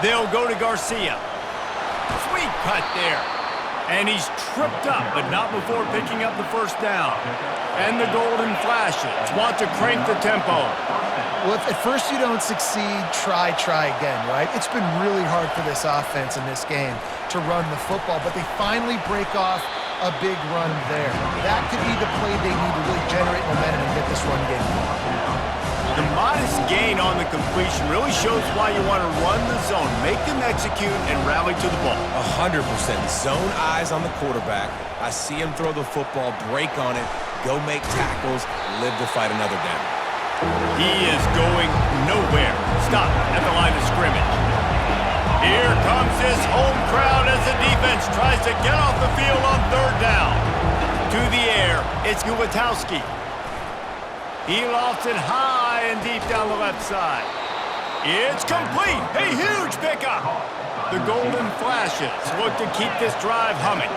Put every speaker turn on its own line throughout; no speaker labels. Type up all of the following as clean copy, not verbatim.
They'll go to Garcia. Sweet cut there. And he's tripped up, but not before picking up the first down. And the golden flashes want to crank the tempo.
Well, if at first you don't succeed, try again, right? It's been really hard for this offense in this game to run the football, but they finally break off a big run there. That could be the play they need to really generate momentum and get this run game going.
The modest gain on the completion really shows why you want to run the zone, make them execute, and rally to the ball.
100%. Zone eyes on the quarterback. I see him throw the football, break on it, go make tackles, live to fight another down.
He is going nowhere. Stop at the line of scrimmage. Here comes his home crowd as the defense tries to get off the field on third down. To the air, it's Guwatowski. He lofts it high and deep down the left side. It's complete. A huge pickup. The golden flashes look to keep this drive humming.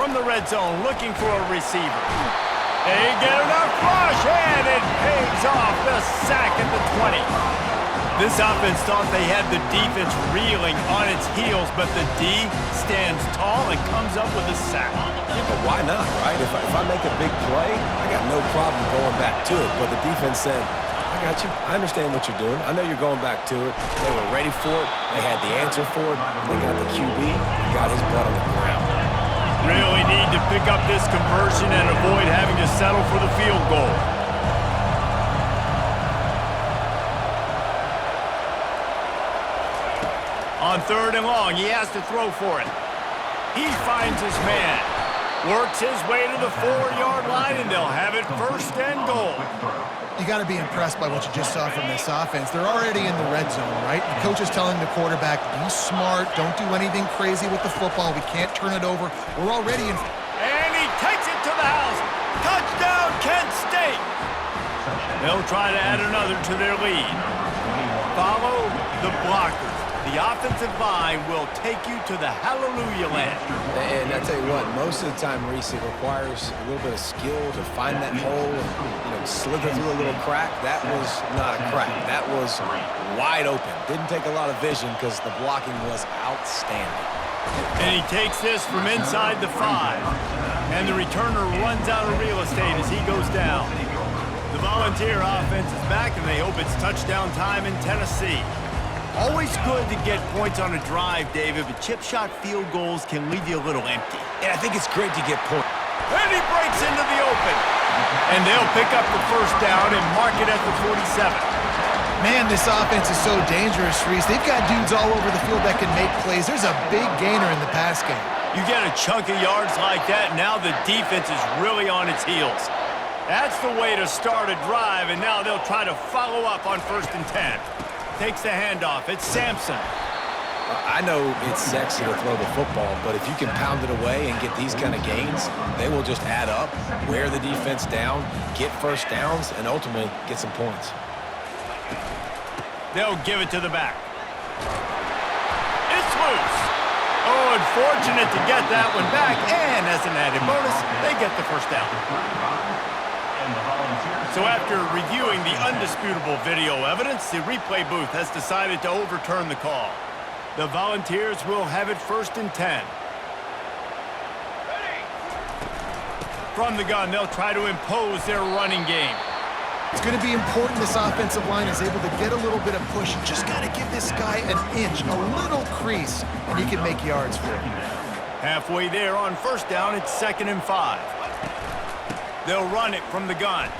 From the red zone, looking for a receiver. They get enough rush, and it pays off the sack at the 20. This offense thought they had the defense reeling on its heels, but the D stands tall and comes up with a sack.
Yeah, but why not, right? If I make a big play, I got no problem going back to it. But the defense said, I got you. I understand what you're doing. I know you're going back to it. They were ready for it. They had the answer for it. They got the QB and got his butt on the ground.
Really need to pick up this conversion and avoid having to settle for the field goal. On third and long, he has to throw for it. He finds his man. Works his way to the 4-yard line, and they'll have it first and goal.
You got to be impressed by what you just saw from this offense. They're already in the red zone, right? The coach is telling the quarterback, be smart, don't do anything crazy with the football. We can't turn it over. We're already in.
And he takes it to the house. Touchdown, Kent State. They'll try to add another to their lead. Follow the blockers. The offensive line will take you to the hallelujah land.
And I tell you what, most of the time, Reese, it requires a little bit of skill to find that hole and, slither through a little crack. That was not a crack. That was wide open. Didn't take a lot of vision because the blocking was outstanding.
And he takes this from inside the 5. And the returner runs out of real estate as he goes down. The Volunteer offense is back, and they hope it's touchdown time in Tennessee. Always good to get points on a drive, David, but chip shot field goals can leave you a little empty.
And I think it's great to get points.
And he breaks into the open. And they'll pick up the first down and mark it at the 47.
Man, this offense is so dangerous, Reese. They've got dudes all over the field that can make plays. There's a big gainer in the pass game.
You get a chunk of yards like that, now the defense is really on its heels. That's the way to start a drive, and now they'll try to follow up on 1st and 10. Takes the handoff. It's Sampson.
I know it's sexy to throw the football, but if you can pound it away and get these kind of gains, they will just add up, wear the defense down, get first downs, and ultimately get some points.
They'll give it to the back. It's loose. Oh, unfortunate to get that one back, and as an added bonus, they get the first down. So after reviewing the undisputable video evidence, the replay booth has decided to overturn the call. The Volunteers will have it 1st and 10. From the gun, they'll try to impose their running game.
It's going to be important this offensive line is able to get a little bit of push. You just got to give this guy an inch, a little crease, and he can make yards for it.
Halfway there on 1st down, it's 2nd and 5. They'll run it from the gun.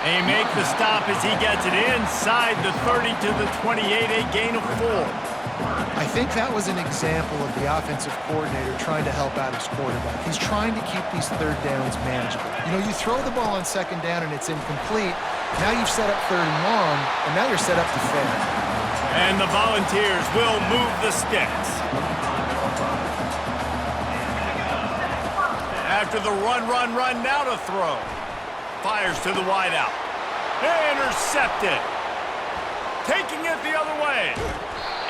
They make the stop as he gets it inside the 30 to the 28, a gain of 4.
I think that was an example of the offensive coordinator trying to help out his quarterback. He's trying to keep these 3rd downs manageable. You throw the ball on 2nd down and it's incomplete. Now you've set up 3rd and long, and now you're set up to fail.
And the Volunteers will move the sticks. After the run, now to throw. Fires to the wideout. Intercepted. Taking it the other way.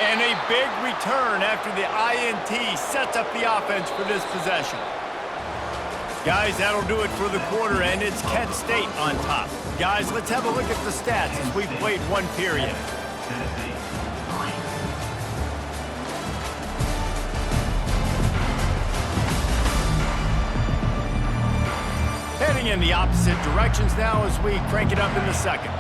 And a big return after the INT sets up the offense for this possession. Guys, that'll do it for the quarter, and it's Kent State on top. Guys, let's have a look at the stats as we've played one period. Heading in the opposite directions now as we crank it up in the second.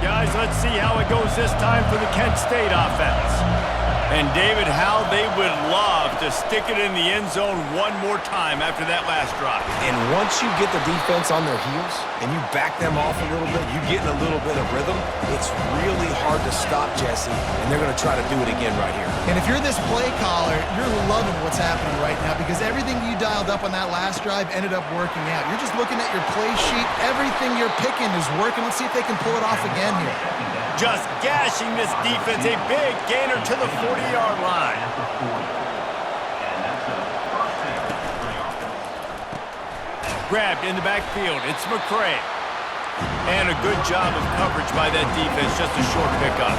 Guys, let's see how it goes this time for the Kent State offense. And David, how they would love to stick it in the end zone one more time after that last drive.
And once you get the defense on their heels and you back them off a little bit, you get in a little bit of rhythm, it's really hard to stop, Jesse, and they're going to try to do it again right here.
And if you're this play caller, you're loving what's happening right now because everything you dialed up on that last drive ended up working out. You're just looking at your play sheet. Everything you're picking is working. Let's see if they can pull it off again here.
Just gashing this defense, a big gainer to the 40-yard line. Grabbed in the backfield, it's McCray. And a good job of coverage by that defense, just a short pickup.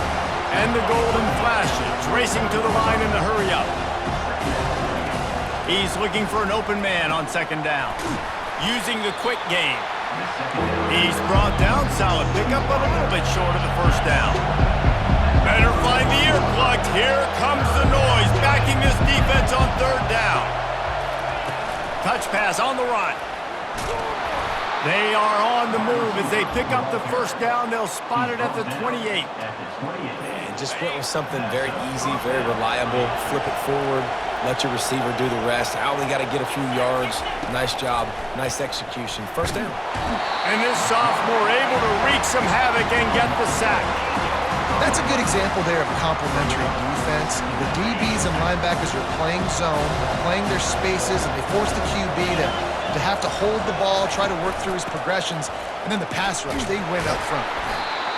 And the golden flashes, racing to the line in the hurry up. He's looking for an open man on second down. Using the quick game. He's brought down, solid pickup, but a little bit short of the first down. Better find the earplugs. Here comes the noise, backing this defense on third down. Touch pass on the run. They are on the move as they pick up the first down. They'll spot it at the 28.
And just went with something very easy, very reliable. Flip it forward. Let your receiver do the rest. I only got to get a few yards. Nice job. Nice execution. First down.
And this sophomore able to wreak some havoc and get the sack.
That's a good example there of complementary defense. The DBs and linebackers are playing zone, they're playing their spaces, and they force the QB to have to hold the ball, try to work through his progressions, and then the pass rush, they win up front.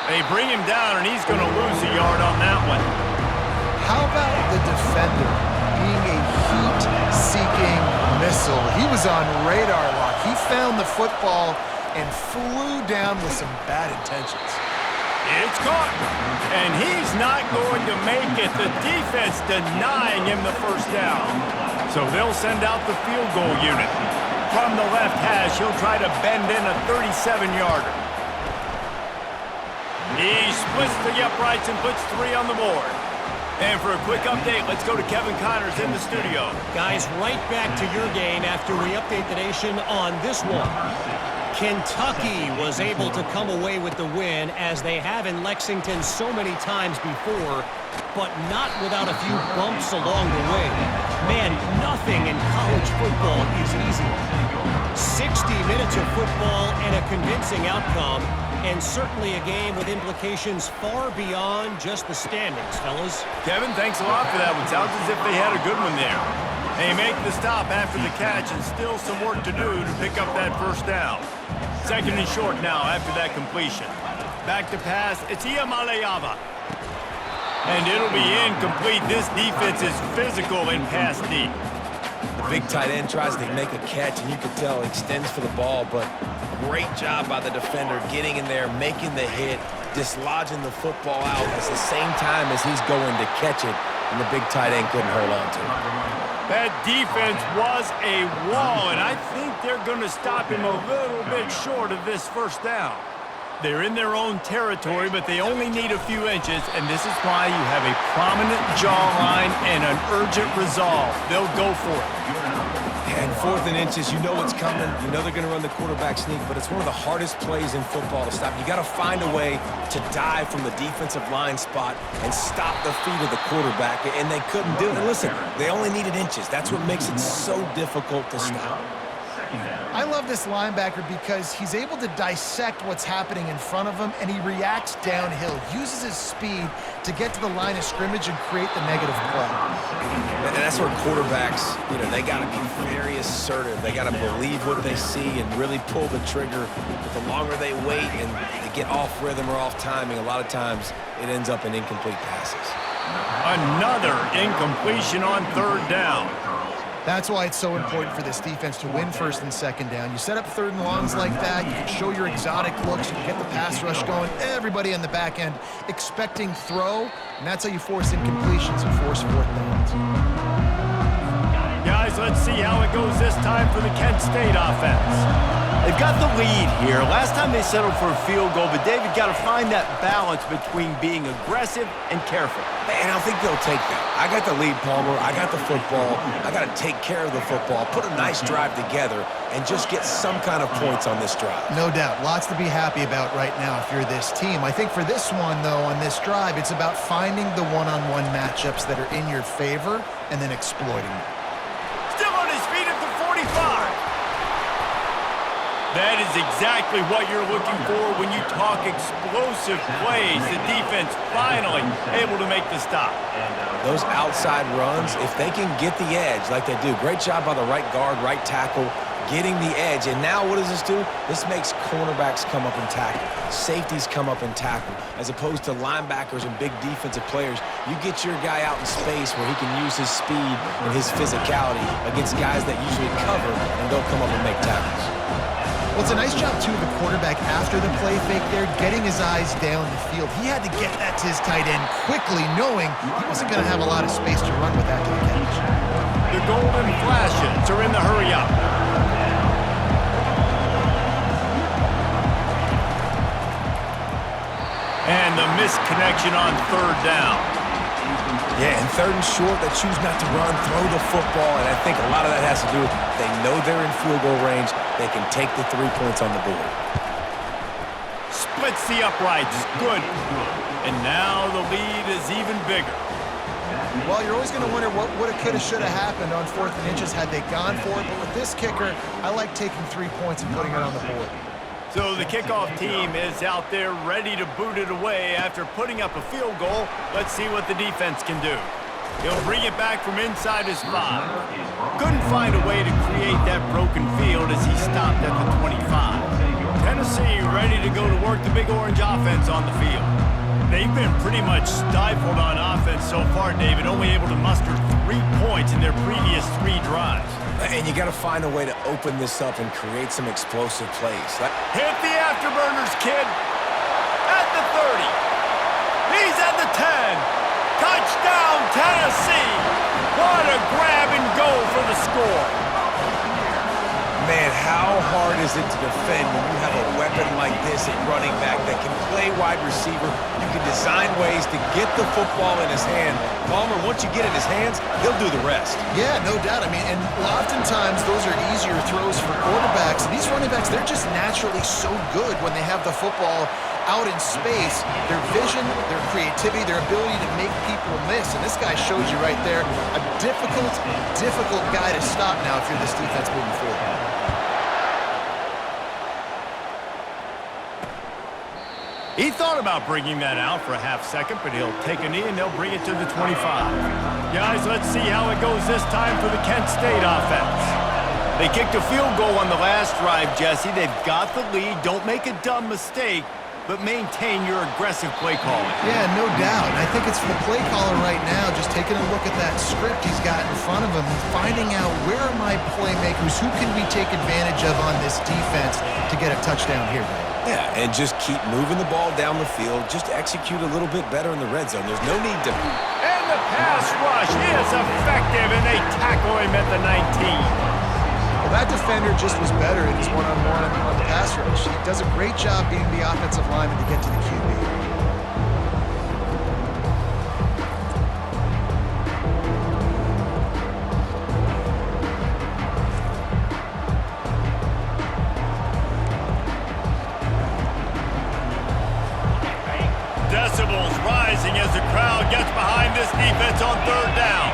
They bring him down, and he's going to lose a yard on that one.
How about the defender being a heat-seeking missile? He was on radar lock. He found the football and flew down with some bad intentions.
It's caught, and he's not going to make it. The defense denying him the first down. So they'll send out the field goal unit. From the left hash, he'll try to bend in a 37-yarder. He splits the uprights and puts 3 on the board. And for a quick update, let's go to Kevin Connors in the studio.
Guys, right back to your game after we update the nation on this one. Kentucky was able to come away with the win as they have in Lexington so many times before, but not without a few bumps along the way. Man, nothing in college football is easy. 60 minutes of football and a convincing outcome, and certainly a game with implications far beyond just the standings, fellas.
Kevin, thanks a lot for that one. Sounds as if they had a good one there. They make the stop after the catch and still some work to do to pick up that first down. Second and short now after that completion. Back to pass, it's Iamaleava. And it'll be incomplete. This defense is physical in pass deep.
The big tight end tries to make a catch, and you can tell he extends for the ball, but great job by the defender getting in there, making the hit, dislodging the football out at the same time as he's going to catch it, and the big tight end couldn't hold on to it.
That defense was a wall, and I think they're going to stop him a little bit short of this first down. They're in their own territory, but they only need a few inches, and this is why you have a prominent jawline and an urgent resolve. They'll go for it.
And 4th and inches, you know what's coming. You know they're going to run the quarterback sneak, but it's one of the hardest plays in football to stop. You got to find a way to dive from the defensive line spot and stop the feet of the quarterback, and they couldn't do it. And listen, they only needed inches. That's what makes it so difficult to stop.
I love this linebacker because he's able to dissect what's happening in front of him, and he reacts downhill, uses his speed to get to the line of scrimmage and create the negative play.
And that's where quarterbacks, they got to be very assertive. They got to believe what they see and really pull the trigger. But the longer they wait and they get off rhythm or off timing, a lot of times it ends up in incomplete passes.
Another incompletion on third down.
That's why it's so important for this defense to win first and second down. You set up third and longs like that, you can show your exotic looks, you can get the pass rush going, everybody on the back end expecting throw, and that's how you force incompletions and force 4th downs.
Guys, Guys, let's see how it goes this time for the Kent State offense. They've got the lead here. Last time they settled for a field goal, but David got to find that balance between being aggressive and careful.
And I think they'll take that. I got the lead, Palmer. I got the football. I got to take care of the football, put a nice drive together, and just get some kind of points on this drive.
No doubt. Lots to be happy about right now if you're this team. I think for this one, though, on this drive, it's about finding the one-on-one matchups that are in your favor and then exploiting them.
Still on his feet at the 45. That is exactly what you're looking for when you talk explosive plays. The defense finally able to make the stop.
Those outside runs, if they can get the edge like they do, great job by the right guard, right tackle, getting the edge. And now what does this do? This makes cornerbacks come up and tackle. Safeties come up and tackle. As opposed to linebackers and big defensive players, you get your guy out in space where he can use his speed and his physicality against guys that usually cover and don't come up and make tackles.
Well, it's a nice job, too, of the quarterback after the play fake there, getting his eyes down the field. He had to get that to his tight end quickly, knowing he wasn't going to have a lot of space to run with that to the catch.
The golden flashes are in the hurry up. And the missed connection on third down.
Yeah, and third and short, they choose not to run, throw the football, and I think a lot of that has to do with they know they're in field goal range. They can take the 3 points on the board.
Splits the uprights. Good. And now the lead is even bigger.
Well, you're always going to wonder what woulda, coulda, shoulda happened on 4th and inches had they gone for it. But with this kicker, I like taking 3 points and putting it on the board.
So the kickoff team is out there ready to boot it away after putting up a field goal. Let's see what the defense can do. He'll bring it back from inside his 5. Couldn't find a way to create that broken field as he stopped at the 25. Tennessee ready to go to work the Big Orange offense on the field. They've been pretty much stifled on offense so far, David, only able to muster 3 points in their previous 3 drives.
And you got to find a way to open this up and create some explosive plays.
Hit the afterburners, kid. At the 30. He's at the 10. Touchdown, Tennessee! What a grab and go for the score.
Man, how hard is it to defend when you have a weapon like this at running back that can play wide receiver? You can design ways to get the football in his hand. Palmer, once you get it in his hands, he'll do the rest.
Yeah, no doubt. I mean, and oftentimes those are easier throws for quarterbacks. And these running backs, they're just naturally so good when they have the football out in space. Their vision, their creativity, their ability to make people miss. And this guy shows you right there a difficult guy to stop now if you're this defense moving forward.
He thought about bringing that out for a half second, but he'll take a knee and they'll bring it to the 25. Guys, let's see how it goes this time for the Kent State offense. They kicked a field goal on the last drive, Jesse. They've got the lead. Don't make a dumb mistake, but maintain your aggressive play calling.
Yeah, no doubt. And I think it's for the play caller right now, just taking a look at that script he's got in front of him and finding out where are my playmakers, who can we take advantage of on this defense to get a touchdown here, Dave?
Yeah, and just keep moving the ball down the field. Just execute a little bit better in the red zone. There's no need to...
And the pass rush is effective, and they tackle him at the 19.
Well, that defender just was better in his one-on-one on the pass rush. He does a great job beating the offensive lineman to get to the QB.
Decibels rising as the crowd gets behind this defense on third down.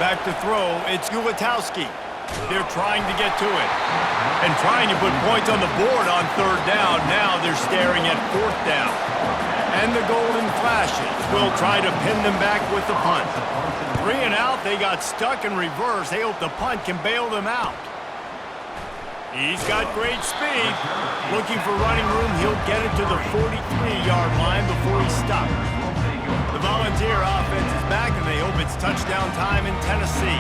Back to throw, it's Gulatowski. They're trying to get to it and trying to put points on the board on third down. Now they're staring at fourth down. And the golden flashes will try to pin them back with the punt. 3 and out, they got stuck in reverse. They hope the punt can bail them out. He's got great speed. Looking for running room, he'll get it to the 43-yard line before he stops. The Volunteer offense is back, and they hope it's touchdown time in Tennessee.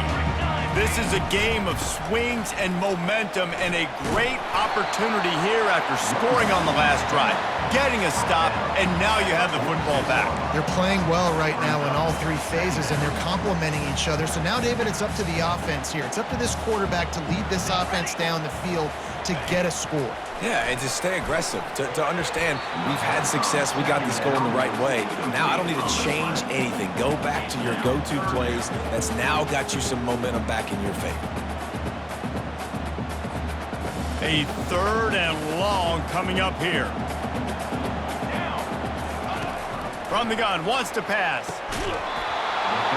This is a game of swings and momentum and a great opportunity here after scoring on the last drive, getting a stop, and now you have the football back.
They're playing well right now in all three phases, and they're complementing each other. So now, David, it's up to the offense here. It's up to this quarterback to lead this offense down the field to get a score.
Yeah, and to stay aggressive, to understand we've had success, we got this going the right way. Now I don't need to change anything. Go back to your go-to plays. That's now got you some momentum back in your favor.
A 3rd and long coming up here. From the gun, wants to pass.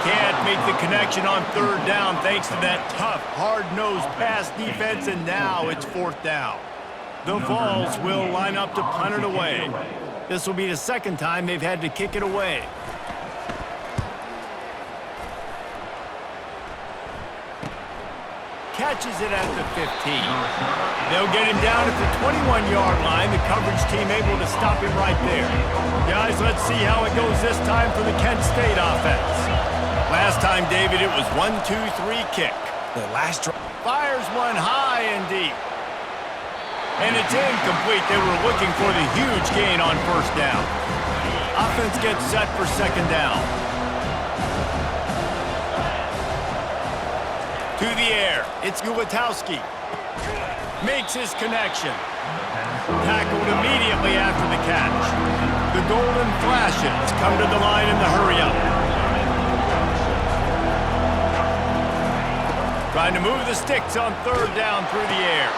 Can't make the connection on 3rd down thanks to that tough, hard-nosed pass defense, and now it's 4th down. The Vols will line up to punt it away. This will be the 2nd time they've had to kick it away. Catches it at the 15. They'll get him down at the 21-yard line. The coverage team able to stop him right there. Guys, let's see how it goes this time for the Kent State offense. Last time, David, it was 1-2-3 kick.
The last drive.
Fires one high and deep. And it's incomplete. They were looking for the huge gain on 1st down. Offense gets set for 2nd down. To the air. It's Ulatowski. Makes his connection. Tackled immediately after the catch. The Golden Flashes come to the line in the hurry-up. Trying to move the sticks on 3rd down through the air.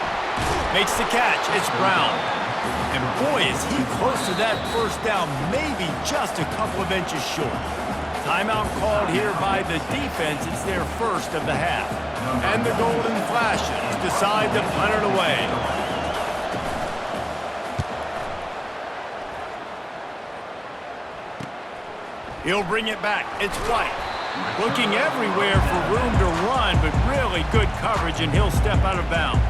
Makes the catch. It's Brown. And boy, is he close to that 1st down, maybe just a couple of inches short. Timeout called here by the defense. It's their 1st of the half. And the Golden Flashes decide to punt it away. He'll bring it back. It's White. Looking everywhere for room to run, but really good coverage, and he'll step out of bounds.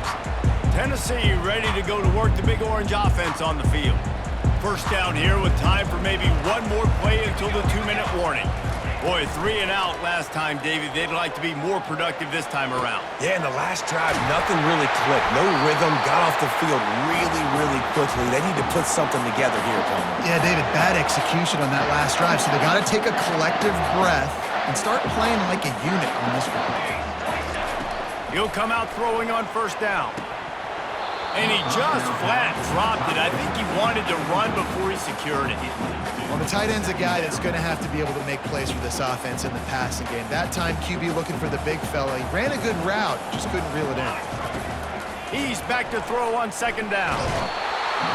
Tennessee ready to go to work the Big Orange offense on the field. 1st down here with time for maybe one more play until the 2-minute warning. Boy, 3 and out last time, David. They'd like to be more productive this time around.
Yeah, in the last drive, nothing really clicked. No rhythm, got off the field really, really quickly. They need to put something together here, Palmer.
Yeah, David, bad execution on that last drive. So they got to take a collective breath and start playing like a unit on this one.
He'll come out throwing on 1st down. And he just flat dropped it. I think he wanted to run before he secured it.
Well, the tight end's a guy that's going to have to be able to make plays for this offense in the passing game. That time, QB looking for the big fella. He ran a good route, just couldn't reel it in.
He's back to throw on 2nd down.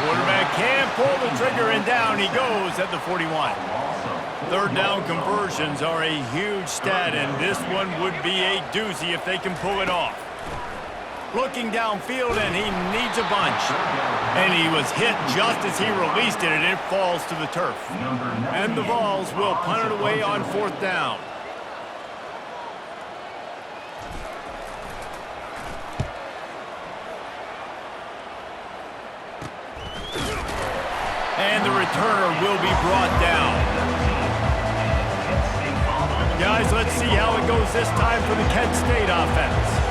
Quarterback can't pull the trigger, and down he goes at the 41. 3rd down conversions are a huge stat, and this one would be a doozy if they can pull it off. Looking downfield, and he needs a bunch. And he was hit just as he released it, and it falls to the turf. And the Vols will punt it away on 4th down. And the returner will be brought down. Guys, let's see how it goes this time for the Kent State offense.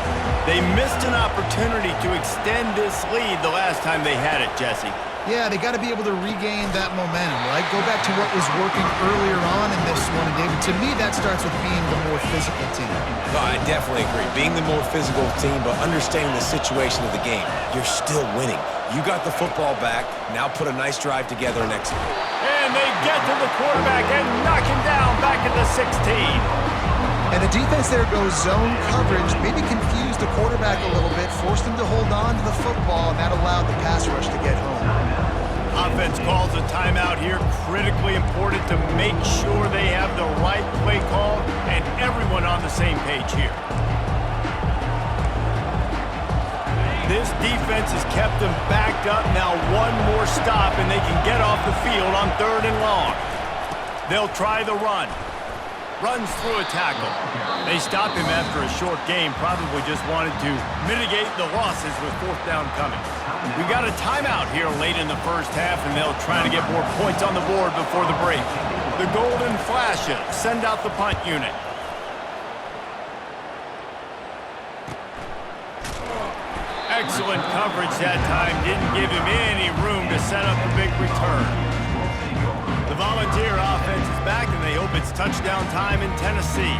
They missed an opportunity to extend this lead the last time they had it, Jesse.
Yeah, they got to be able to regain that momentum, right? Go back to what was working earlier on in this one. And David, to me, that starts with being the more physical team.
No, I definitely agree. Being the more physical team, but understanding the situation of the game. You're still winning. You got the football back. Now put a nice drive together and execute.
And they get to the quarterback and knock him down back at the 16.
And the defense there goes zone coverage, maybe confused the quarterback a little bit, forced him to hold on to the football, and that allowed the pass rush to get home.
Offense calls a timeout here, critically important to make sure they have the right play call and everyone on the same page here. This defense has kept them backed up. Now one more stop, and they can get off the field on 3rd and long. They'll try the run. Runs through a tackle. They stop him after a short game. Probably just wanted to mitigate the losses with 4th down coming. We got a timeout here late in the 1st half, and they'll try to get more points on the board before the break. The Golden Flashes send out the punt unit. Excellent coverage that time. Didn't give him any room to set up a big return. The Volunteer offense is back, and they hope it's touchdown time in Tennessee.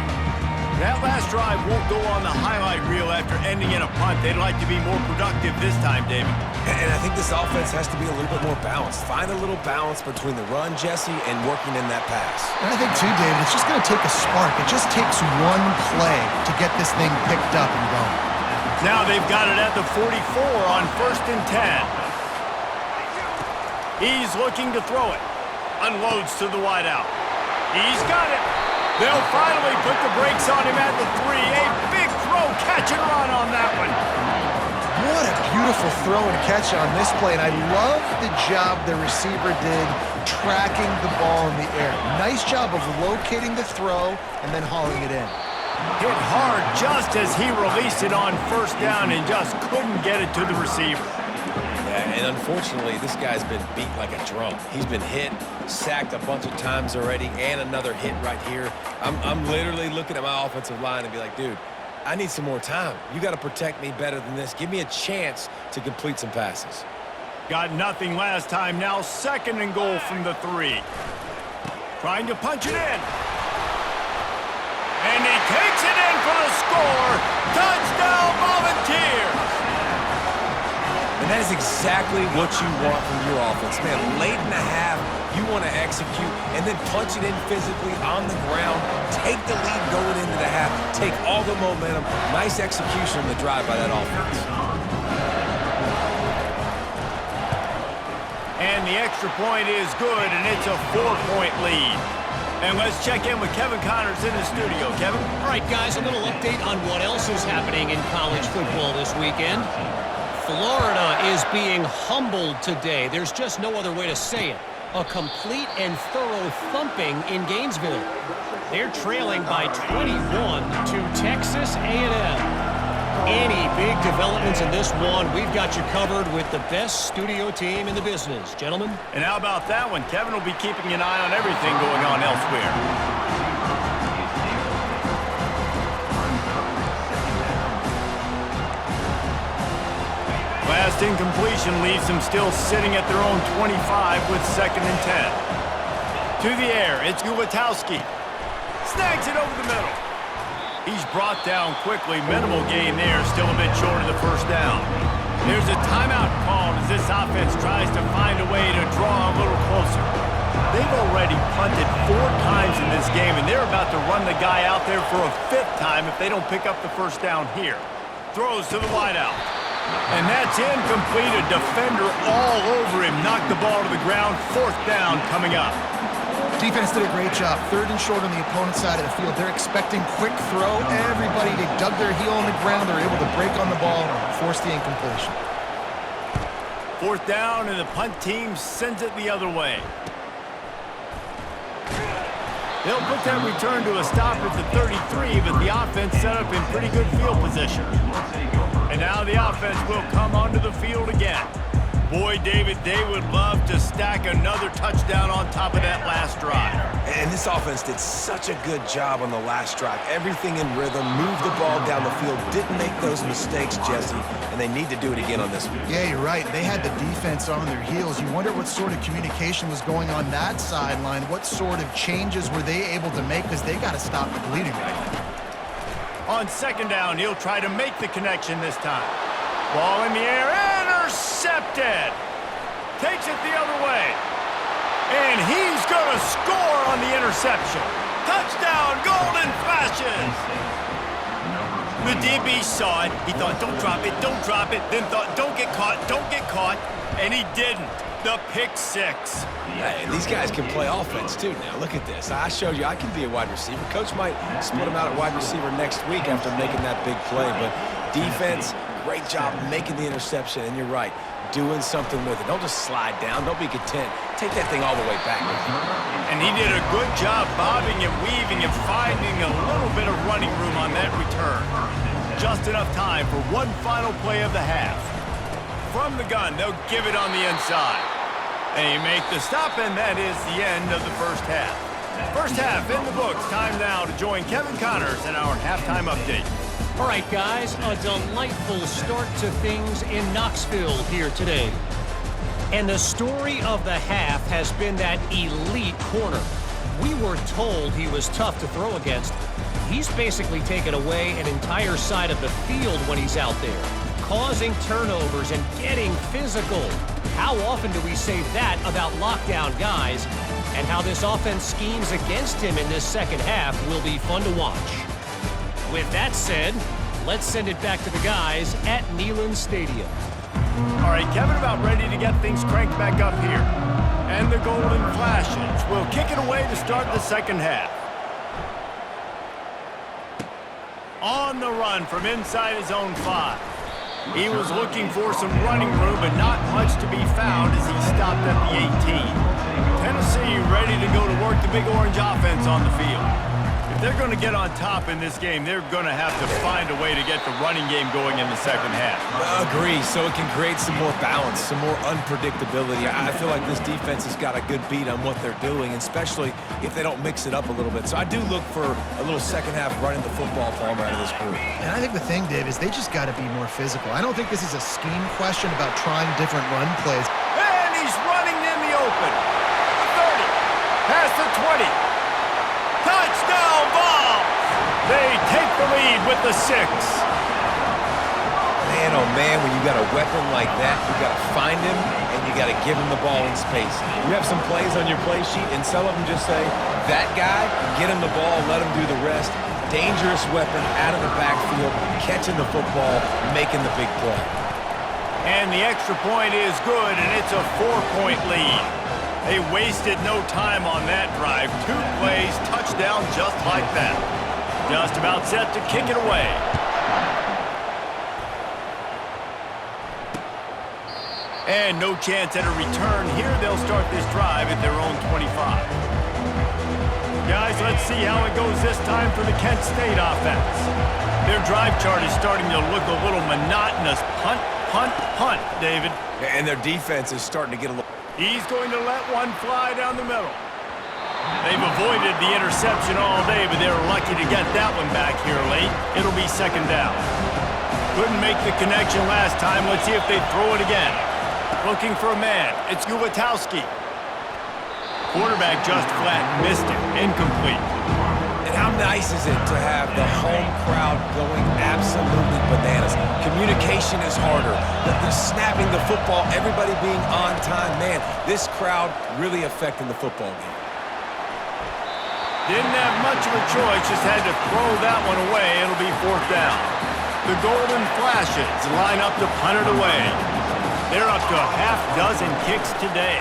That last drive won't go on the highlight reel after ending in a punt. They'd like to be more productive this time, David.
And I think this offense has to be a little bit more balanced. Find a little balance between the run, Jesse, and working in that pass.
And I think, too, David, it's just going to take a spark. It just takes one play to get this thing picked up and going.
Now they've got it at the 44 on 1st and 10. He's looking to throw it. Unloads to the wideout. He's got it. They'll finally put the brakes on him at the 3. A big throw, catch and run on that one.
What a beautiful throw and catch on this play, and I love the job the receiver did tracking the ball in the air. Nice job of locating the throw and then hauling it in.
Hit hard just as he released it on 1st down and just couldn't get it to the receiver.
Yeah, and unfortunately, this guy's been beat like a drum. He's been hit, sacked a bunch of times already, and another hit right here. I'm literally looking at my offensive line and be like, dude, I need some more time. You got to protect me better than this. Give me a chance to complete some passes.
Got nothing last time. Now 2nd and goal from the 3. Trying to punch it in. And he takes it in for the score. Touchdown, Volunteers!
And that is exactly what you want from your offense. Man, late in the half, you want to execute and then punch it in physically on the ground, take the lead going into the half, take all the momentum. Nice execution on the drive by that offense.
And the extra point is good, and it's a 4-point lead. And let's check in with Kevin Connors in the studio. Kevin?
All right, guys, a little update on what else is happening in college football this weekend. Florida is being humbled today. There's just no other way to say it. A complete and thorough thumping in Gainesville. They're trailing by 21 to Texas A&M. Any big developments in this one, we've got you covered with the best studio team in the business. Gentlemen?
And how about that one? Kevin will be keeping an eye on everything going on elsewhere. Last incompletion leaves them still sitting at their own 25 with 2nd and 10. To the air, it's Gulatowski. Snags it over the middle. He's brought down quickly. Minimal gain there, still a bit short of the 1st down. There's a timeout called as this offense tries to find a way to draw a little closer. They've already punted 4 times in this game, and they're about to run the guy out there for a 5th time if they don't pick up the 1st down here. Throws to the wideout. And that's incomplete. A defender all over him. Knocked the ball to the ground. 4th down coming up.
Defense did a great job. 3rd and short on the opponent's side of the field. They're expecting quick throw. Everybody, they dug their heel on the ground. They're able to break on the ball, force the incompletion.
4th down, and the punt team sends it the other way. They'll put that return to a stop at the 33, but the offense set up in pretty good field position. And now the offense will come onto the field again. Boy, David, they would love to stack another touchdown on top of that last drive.
And this offense did such a good job on the last drive. Everything in rhythm, moved the ball down the field, didn't make those mistakes, Jesse, and they need to do it again on this one.
Yeah, you're right. They had the defense on their heels. You wonder what sort of communication was going on that sideline. What sort of changes were they able to make, because they got to stop the bleeding right now.
On 2nd down, he'll try to make the connection this time. Ball in the air, intercepted. Takes it the other way. And he's going to score on the interception. Touchdown, Golden Flashes. The DB saw it. He thought, don't drop it, don't drop it. Then thought, don't get caught, don't get caught. And he didn't. The pick 6.
Hey, these guys can play offense, too, now. Look at this. I showed you I can be a wide receiver. Coach might split him out at wide receiver next week after making that big play. But defense, great job making the interception. And you're right, doing something with it. Don't just slide down. Don't be content. Take that thing all the way back.
And he did a good job bobbing and weaving and finding a little bit of running room on that return. Just enough time for one final play of the half. From the gun, they'll give it on the inside. They make the stop, and that is the end of the 1st half. 1st half in the books. Time now to join Kevin Connors in our halftime update.
All right, guys, a delightful start to things in Knoxville here today. And the story of the half has been that elite corner. We were told he was tough to throw against. He's basically taken away an entire side of the field when he's out there, causing turnovers and getting physical. How often do we say that about lockdown guys? And how this offense schemes against him in this second half will be fun to watch. With that said, let's send it back to the guys at Neyland Stadium.
All right, Kevin, about ready to get things cranked back up here. And the Golden Flashes will kick it away to start the second half. On the run from inside his own 5. He was looking for some running room, but not much to be found as he stopped at the 18. Tennessee ready to go to work the Big Orange offense on the field. If they're going to get on top in this game, they're going to have to find a way to get the running game going in the second half.
Agree, so it can create some more balance, some more unpredictability. I feel like this defense has got a good beat on what they're doing, especially if they don't mix it up a little bit. So I do look for a little second half running the football palm out of this group.
And I think the thing, Dave, is they just got to be more physical. I don't think this is a scheme question about trying different run plays.
And he's running in the open. The 30, past the 20. Touchdown, Vols! They take the lead with the 6.
Man, oh man, when you got a weapon like that, you got to find him and you got to give him the ball in space. You have some plays on your play sheet, and some of them just say, that guy, get him the ball, let him do the rest. Dangerous weapon out of the backfield, catching the football, making the big play.
And the extra point is good, and it's a 4-point lead. They wasted no time on that drive. 2 plays, touchdown just like that. Just about set to kick it away. And no chance at a return here. They'll start this drive at their own 25. Guys, let's see how it goes this time for the Kent State offense. Their drive chart is starting to look a little monotonous. Punt, punt, punt, David.
And their defense is starting to get a little...
He's going to let one fly down the middle. They've avoided the interception all day, but they're lucky to get that one back here late. It'll be second down. Couldn't make the connection last time. Let's see if they throw it again. Looking for a man. It's Gulatowski. Quarterback just flat missed it. Incomplete.
And how nice is it to have the home crowd going absolutely bananas? Communication is harder. The snapping the football, everybody being on time. Man, this crowd really affecting the football game.
Didn't have much of a choice, just had to throw that one away. It'll be 4th down. The Golden Flashes line up to punt it away. They're up to a half dozen kicks today.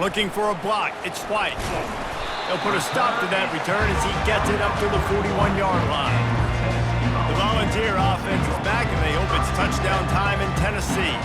Looking for a block. It's White. He'll put a stop to that return as he gets it up to the 41-yard line. The Volunteer offense is back, and they hope it's touchdown time in Tennessee.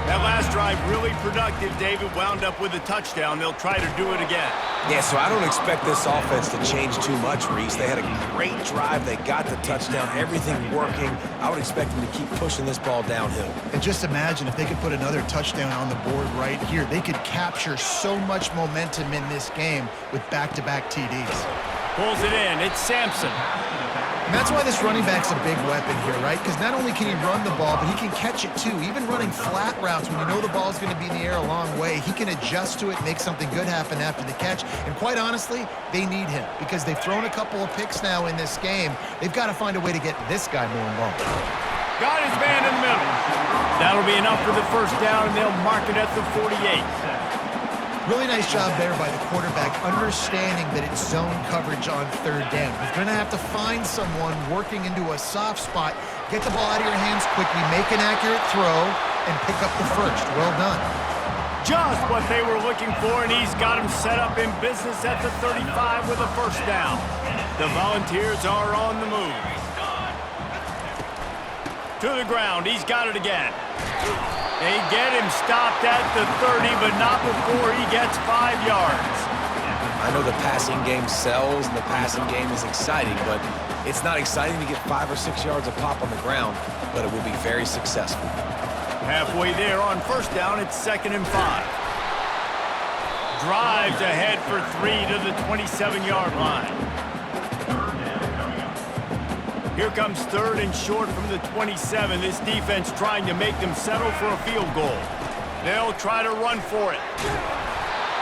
That last drive really productive. David wound up with a touchdown. They'll try to do it again.
Yeah, so I don't expect this offense to change too much, Reese. They had a great drive. They got the touchdown. Everything working. I would expect them to keep pushing this ball downhill.
And just imagine if they could put another touchdown on the board right here. They could capture so much momentum in this game with back-to-back TDs.
Pulls it in. It's Sampson.
And that's why this running back's a big weapon here, right? Because not only can he run the ball, but he can catch it too. Even running flat routes when you know the ball's going to be in the air a long way, he can adjust to it, make something good happen after the catch. And quite honestly, they need him because they've thrown a couple of picks now in this game. They've got to find a way to get this guy more involved.
Got his man in the middle. That'll be enough for the first down, and they'll mark it at the 48.
Really nice job there by the quarterback, understanding that it's zone coverage on 3rd down. You're going to have to find someone working into a soft spot, get the ball out of your hands quickly, make an accurate throw, and pick up the first. Well done.
Just what they were looking for, and he's got him set up in business at the 35 with a first down. The Volunteers are on the move. To the ground. He's got it again. They get him stopped at the 30, but not before he gets 5 yards.
I know the passing game sells and the passing game is exciting, but it's not exciting to get 5 or 6 yards of pop on the ground, but it will be very successful.
Halfway there on first down, it's 2nd and 5. drives ahead for 3 to the 27-yard line. Here comes 3rd and short from the 27. This defense trying to make them settle for a field goal. They'll try to run for it.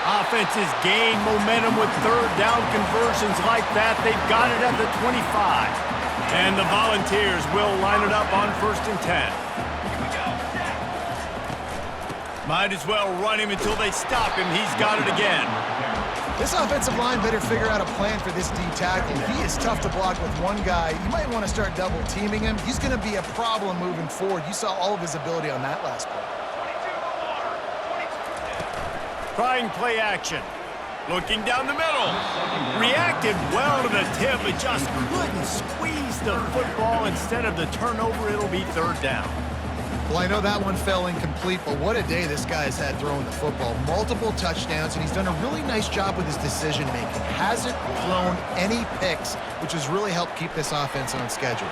Offenses gain momentum with 3rd down conversions like that. They've got it at the 25. And the Volunteers will line it up on 1st and 10. Might as well run him until they stop him. He's got it again.
This offensive line better figure out a plan for this D tackle. He is tough to block with one guy. You might want to start double teaming him. He's going to be a problem moving forward. You saw all of his ability on that last play.
Trying play action. Looking down the middle. Reacted well to the tip, but just couldn't squeeze the football. Instead of the turnover, it'll be 3rd down.
Well, I know that one fell incomplete, but what a day this guy's had throwing the football. Multiple touchdowns, and he's done a really nice job with his decision-making. Hasn't thrown any picks, which has really helped keep this offense on schedule.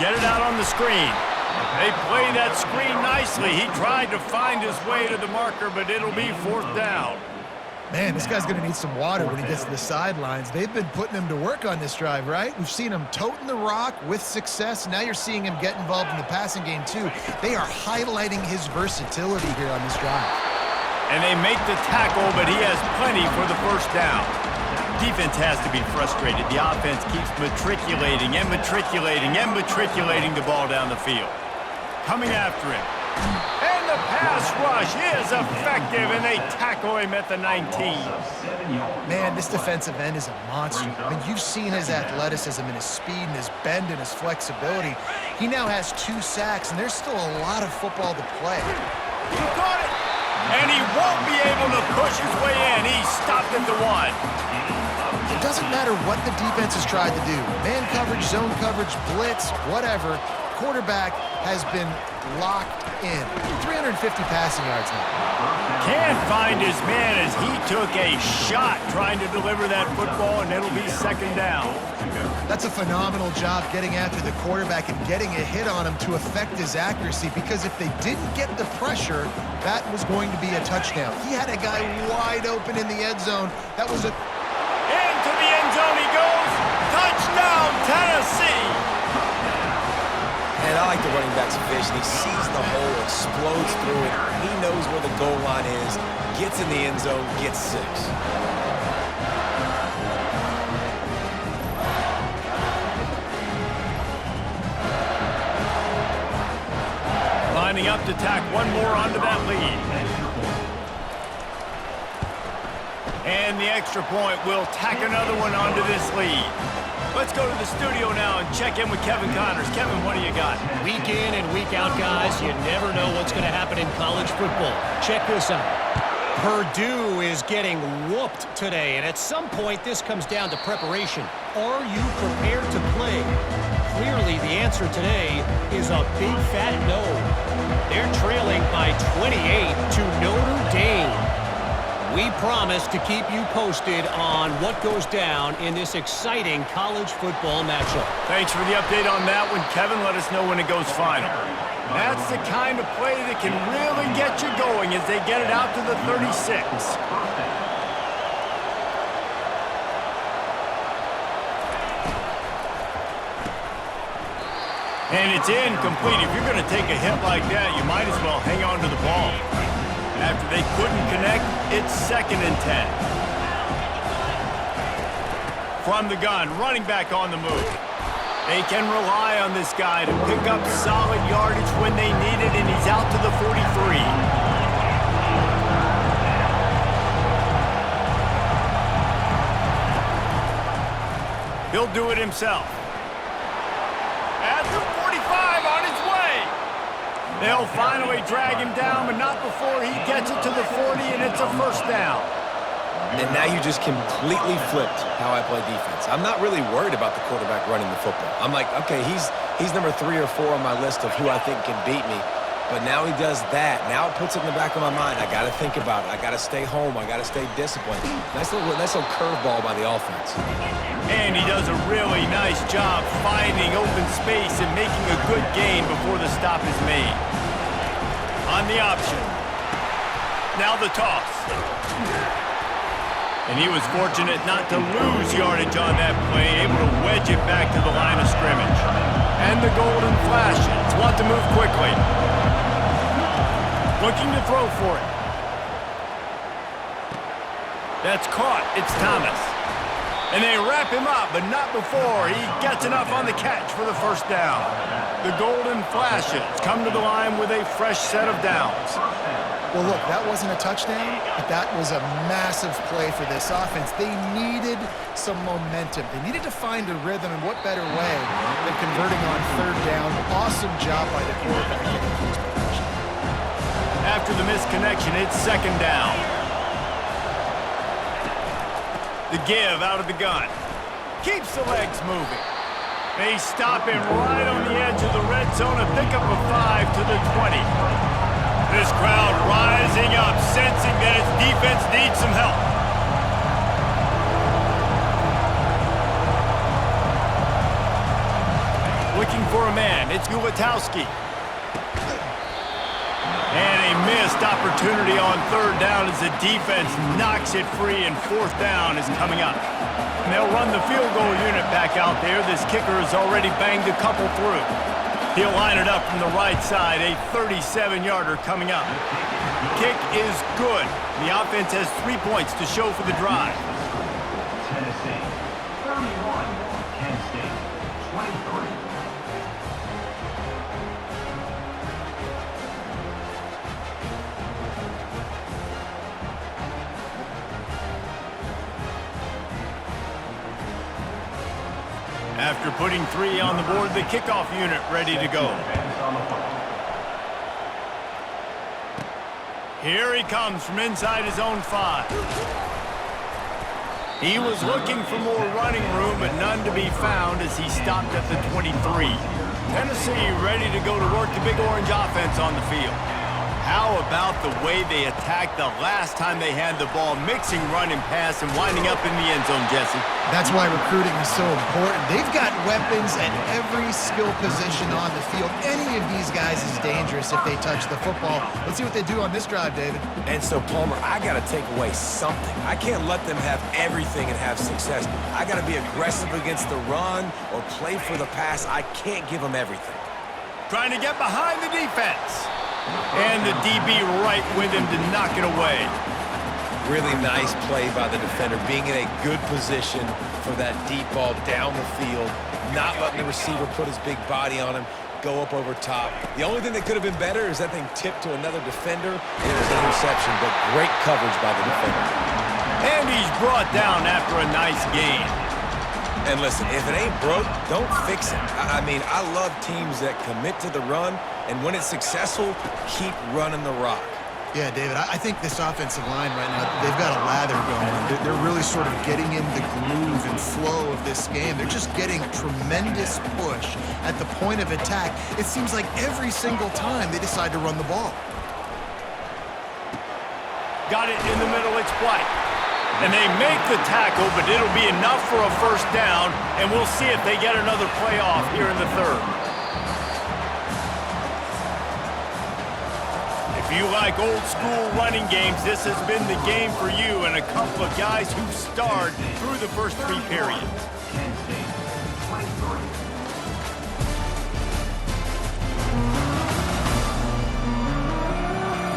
Get it out on the screen. They play that screen nicely. He tried to find his way to the marker, but it'll be 4th down.
Man, this guy's going to need some water when he gets to the sidelines. They've been putting him to work on this drive, right? We've seen him toting the rock with success. Now you're seeing him get involved in the passing game, too. They are highlighting his versatility here on this drive.
And they make the tackle, but he has plenty for the 1st down. Defense has to be frustrated. The offense keeps matriculating and matriculating and matriculating the ball down the field. Coming after him. And the pass rush is effective, and they tackle him at the 19.
Man, this defensive end is a monster. I mean, you've seen his athleticism and his speed and his bend and his flexibility. He now has 2 sacks, and there's still a lot of football to play.
He caught it, and he won't be able to push his way in. He stopped at the 1.
It doesn't matter what the defense has tried to do. Man coverage, zone coverage, blitz, whatever. Quarterback has been locked in. 350 passing yards now.
Can't find his man as he took a shot trying to deliver that football, and it'll be 2nd down.
That's a phenomenal job getting after the quarterback and getting a hit on him to affect his accuracy, because if they didn't get the pressure, that was going to be a touchdown. He had a guy wide open in the end zone. That was a...
Into the end zone he goes. Touchdown, Tennessee.
And I like the running back's vision. He sees the hole, explodes through it. He knows where the goal line is, gets in the end zone, gets 6.
Lining up to tack one more onto that lead. And the extra point will tack another one onto this lead. Let's go to the studio now and check in with Kevin Connors. Kevin, what do you got?
Week in and week out, guys, you never know what's going to happen in college football. Check this out. Purdue is getting whooped today, and at some point this comes down to preparation. Are you prepared to play? Clearly the answer today is a big fat no. They're trailing by 28 to Notre Dame. We promise to keep you posted on what goes down in this exciting college football matchup.
Thanks for the update on that one, Kevin. Let us know when it goes final. That's the kind of play that can really get you going as they get it out to the 36. And it's incomplete. If you're going to take a hit like that, you might as well hang on to the ball. After they couldn't connect, it's 2nd and 10. From the gun, running back on the move. They can rely on this guy to pick up solid yardage when they need it, and he's out to the 43. He'll do it himself. At the 45, on his way. They'll finally drag him down, but not before he gets it to the 40, and it's a 1st down.
And now you just completely flipped how I play defense. I'm not really worried about the quarterback running the football. I'm like, okay, he's number 3 or 4 on my list of who I think can beat me. But now he does that. Now it puts it in the back of my mind. I got to think about it. I got to stay home. I got to stay disciplined. Nice little curveball by the offense.
And he does a really nice job finding open space and making a good gain before the stop is made. On the option. Now the toss. And he was fortunate not to lose yardage on that play, able to wedge it back to the line of scrimmage. And the golden flashes want to move quickly. Looking to throw for it. That's caught. It's Thomas. And they wrap him up, but not before he gets enough on the catch for the first down. The golden flashes come to the line with a fresh set of downs.
Well, look, that wasn't a touchdown, but that was a massive play for this offense. They needed some momentum. They needed to find a rhythm, and what better way than converting on third down. Awesome job by the quarterback getting his production.
After the misconnection, it's second down. The give out of the gun. Keeps the legs moving. They stop him right on the edge of the red zone, a pickup of 5 to the 20. This crowd rising up, sensing that its defense needs some help. Looking for a man, it's Gulatowski. And a missed opportunity on third down as the defense knocks it free, and fourth down is coming up. And they'll run the field goal unit back out there. This kicker has already banged a couple through. He'll line it up from the right side, a 37-yarder coming up. Kick is good. The offense has 3 points to show for the drive.
Tennessee, 31, Kent State, 23.
After putting 3 on the board, the kickoff unit ready to go. Here he comes from inside his own 5. He was looking for more running room, but none to be found as he stopped at the 23. Tennessee ready to go to work the Big Orange offense on the field. How about the way they attacked the last time they had the ball, mixing run and pass and winding up in the end zone, Jesse?
That's why recruiting is so important. They've got weapons at every skill position on the field. Any of these guys is dangerous if they touch the football. Let's see what they do on this drive, David.
And so, Palmer, I got to take away something. I can't let them have everything and have success. I got to be aggressive against the run or play for the pass. I can't give them everything.
Trying to get behind the defense. And the DB right with him to knock it away.
Really nice play by the defender, being in a good position for that deep ball down the field, not letting the receiver put his big body on him, go up over top. The only thing that could have been better is that thing tipped to another defender, and it was an interception, but great coverage by the defender.
And he's brought down after a nice gain.
And listen, if it ain't broke, don't fix it. I mean, I love teams that commit to the run, and when it's successful, keep running the rock.
Yeah, David, I think this offensive line right now, they've got a lather going. They're really sort of getting in the groove and flow of this game. They're just getting tremendous push at the point of attack. It seems like every single time they decide to run the ball.
Got it in the middle, it's White. And they make the tackle, but it'll be enough for a first down, and we'll see if they get another play off here in the third. If you like old school running games, this has been the game for you and a couple of guys who've starred through the first 3 periods.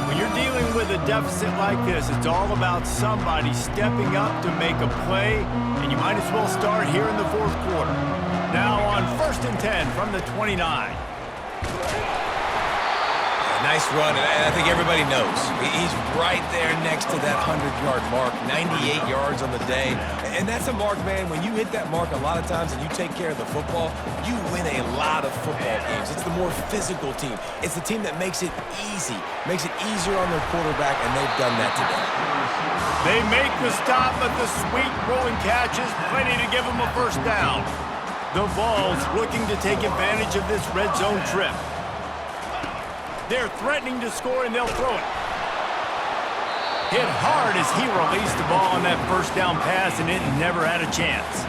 When you're dealing with a deficit like this, it's all about somebody stepping up to make a play, and you might as well start here in the fourth quarter. Now on 1st and 10 from the 29.
Nice run, and I think everybody knows. He's right there next to that 100-yard mark, 98 yards on the day. And that's a mark, man, when you hit that mark a lot of times and you take care of the football, you win a lot of football games. It's the more physical team. It's the team that makes it easy, makes it easier on their quarterback, and they've done that today.
They make the stop, but the sweet rolling catch is plenty to give them a first down. The Vols looking to take advantage of this red zone trip. They're threatening to score, and they'll throw it. Hit hard as he released the ball on that first down pass, and it never had a chance.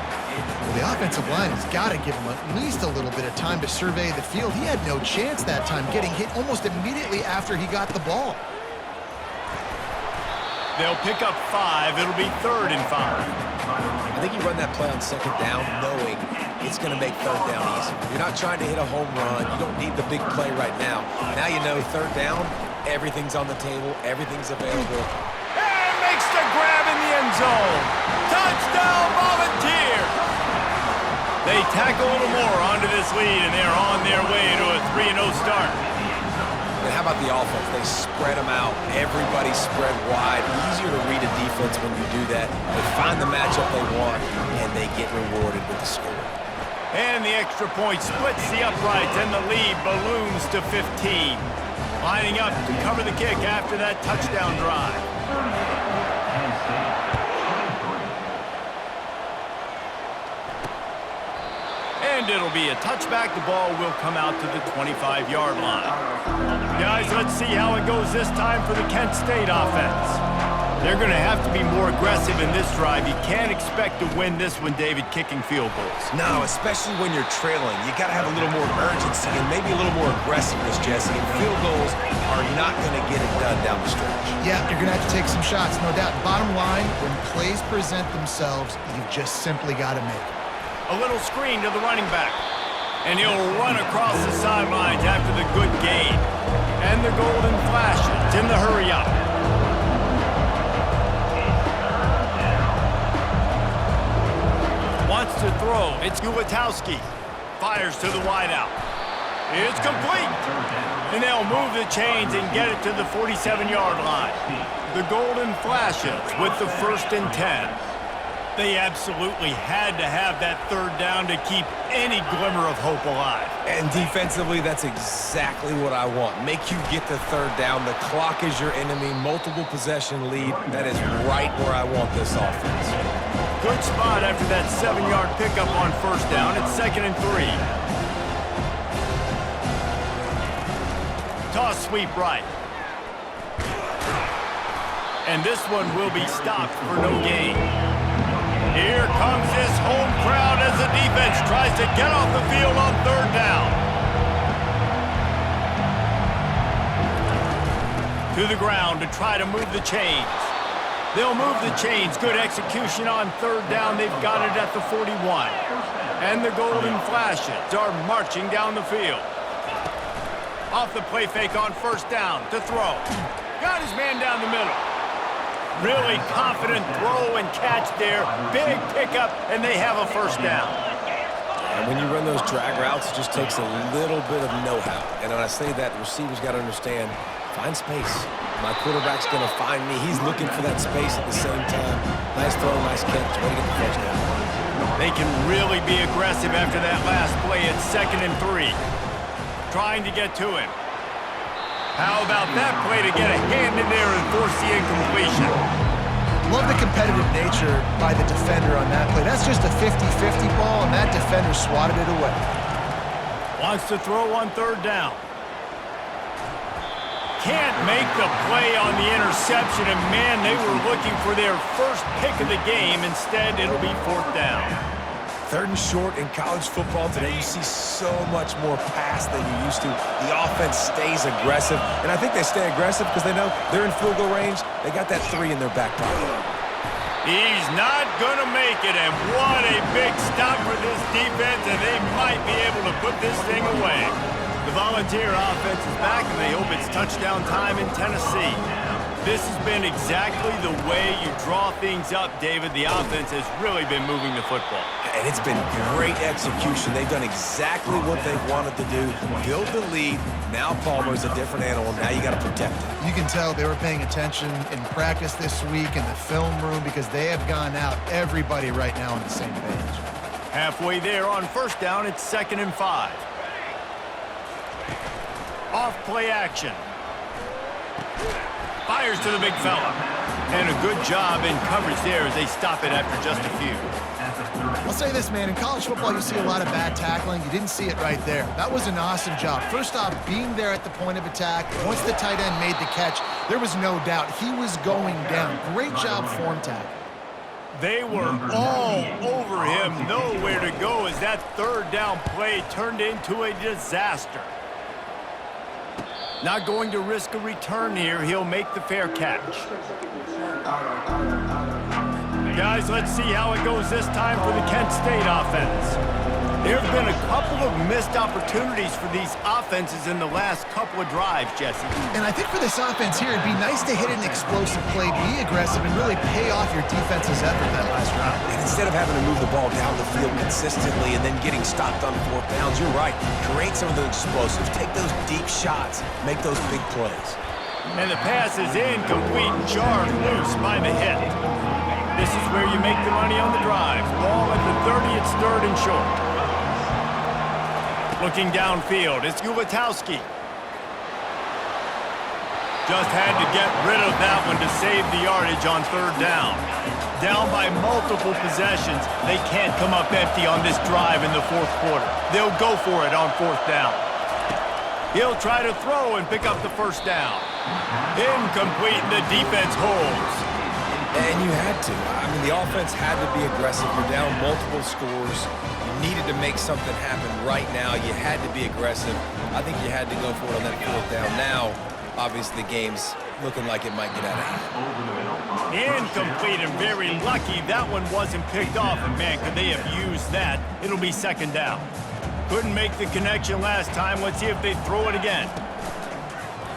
Well, the offensive line has got to give him at least a little bit of time to survey the field. He had no chance that time, getting hit almost immediately after he got the ball.
They'll pick up 5. It'll be 3rd and 5.
I think you run that play on 2nd down knowing it's going to make 3rd down easy. You're not trying to hit a home run. You don't need the big play right now. Now you know 3rd down, everything's on the table, everything's available.
And makes the grab in the end zone. Touchdown, Volunteers! They tack a little more onto this lead, and they're on their way to a 3-0 start.
And how about the offense? They spread them out. Everybody spread wide. Easier to read a defense when you do that. They find the matchup they want, and they get rewarded with the score.
And the extra point splits the uprights, and the lead balloons to 15. Lining up to cover the kick after that touchdown drive. And it'll be a touchback. The ball will come out to the 25-yard line. Guys, let's see how it goes this time for the Kent State offense. They're going to have to be more aggressive in this drive. You can't expect to win this one, David, kicking field goals.
No, especially when you're trailing. You got to have a little more urgency and maybe a little more aggressiveness, Jesse. And field goals are not going to get it done down the stretch.
Yeah, you're going to have to take some shots, no doubt. Bottom line, when plays present themselves, you've just simply got to make them.
A little screen to the running back. And he'll run across the sidelines after the good gain. And the golden flashes in the hurry up. Wants to throw. It's Ulatowski. Fires to the wideout. It's complete. And they'll move the chains and get it to the 47-yard line. The golden flashes with the 1st and 10. They absolutely had to have that 3rd down to keep any glimmer of hope alive.
And defensively, that's exactly what I want. Make you get the 3rd down. The clock is your enemy. Multiple possession lead. That is right where I want this offense.
Good spot after that 7-yard pickup on 1st down. It's 2nd and 3. Toss sweep right. And this one will be stopped for no gain. Here comes this home crowd as the defense tries to get off the field on 3rd down. To the ground to try to move the chains. They'll move the chains. Good execution on 3rd down. They've got it at the 41. And the golden flashes are marching down the field. Off the play fake on 1st down to throw. Got his man down the middle. Really confident throw and catch there. Big pickup, and they have a 1st down.
And when you run those drag routes, it just takes a little bit of know-how. And when I say that, the receiver's got to understand, find space. My quarterback's going to find me. He's looking for that space at the same time. Nice throw, nice catch. Way to get the 1st down.
They can really be aggressive after that last play. It's 2nd and 3. Trying to get to him. How about that play to get a hand in there and force the incompletion?
Love the competitive nature by the defender on that play. That's just a 50-50 ball, and that defender swatted it away.
Wants to throw on 3rd down. Can't make the play on the interception, and man, they were looking for their 1st pick of the game. Instead, it'll be 4th down.
3rd and short in college football today. You see so much more pass than you used to. The offense stays aggressive, and I think they stay aggressive because they know they're in field goal range. They got that 3 in their back pocket.
He's not going to make it, and what a big stop for this defense, and they might be able to put this thing away. The Volunteer offense is back, and they hope it's touchdown time in Tennessee. This has been exactly the way you draw things up, David. The offense has really been moving the football.
And it's been great execution. They've done exactly what they've wanted to do. Build the lead. Now Palmer's a different animal. Now you got to protect it.
You can tell they were paying attention in practice this week in the film room because they have gone out, everybody right now on the same page.
Halfway there on 1st down, it's 2nd and 5. Off play action. Fires to the big fella. And a good job in coverage there as they stop it after just a few.
I'll say this, man. In college football, you see a lot of bad tackling. You didn't see it right there. That was an awesome job. First off, being there at the point of attack. Once the tight end made the catch, there was no doubt he was going down. Great job form tackle.
They were all over him. Nowhere to go as that 3rd down play turned into a disaster. Not going to risk a return here. He'll make the fair catch. Guys, let's see how it goes this time for the Kent State offense. There have been a couple of missed opportunities for these offenses in the last couple of drives, Jesse.
And I think for this offense here, it'd be nice to hit an explosive play, be aggressive, and really pay off your defense's effort that last round.
And instead of having to move the ball down the field consistently and then getting stopped on 4th downs, you're right. Create some of those explosives. Take those deep shots. Make those big plays.
And the pass is incomplete, jarred loose by the hit. This is where you make the money on the drive. Ball at the 30, it's 3rd and short. Looking downfield, it's Ulatowski. Just had to get rid of that one to save the yardage on 3rd down. Down by multiple possessions, they can't come up empty on this drive in the 4th quarter. They'll go for it on 4th down. He'll try to throw and pick up the 1st down. Incomplete, and the defense holds.
And you had to. I mean, the offense had to be aggressive. You're down multiple scores. You needed to make something happen right now. You had to be aggressive. I think you had to go for it on that 4th down. Now, obviously, the game's looking like it might get out of hand.
Incomplete, and very lucky that one wasn't picked off. And, man, could they have used that? It'll be 2nd down. Couldn't make the connection last time. Let's see if they throw it again.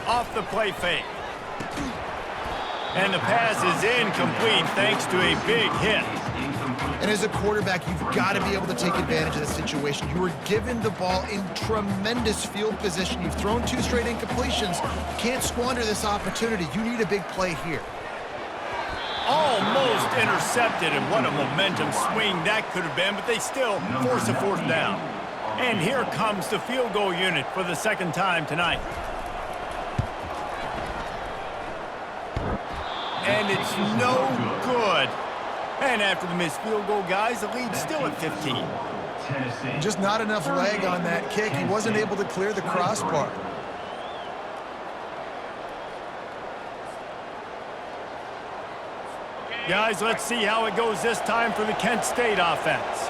Off the play fake. And the pass is incomplete thanks to a big hit.
And as a quarterback, you've got to be able to take advantage of the situation. You were given the ball in tremendous field position. You've thrown 2 straight incompletions. You can't squander this opportunity. You need a big play here.
Almost intercepted, and what a momentum swing that could have been, but they still force a 4th down. And here comes the field goal unit for the 2nd time tonight. And it's no good. And after the missed field goal, guys, the lead's still at 15.
Just not enough leg on that kick. He wasn't able to clear the crossbar.
Guys, let's see how it goes this time for the Kent State offense.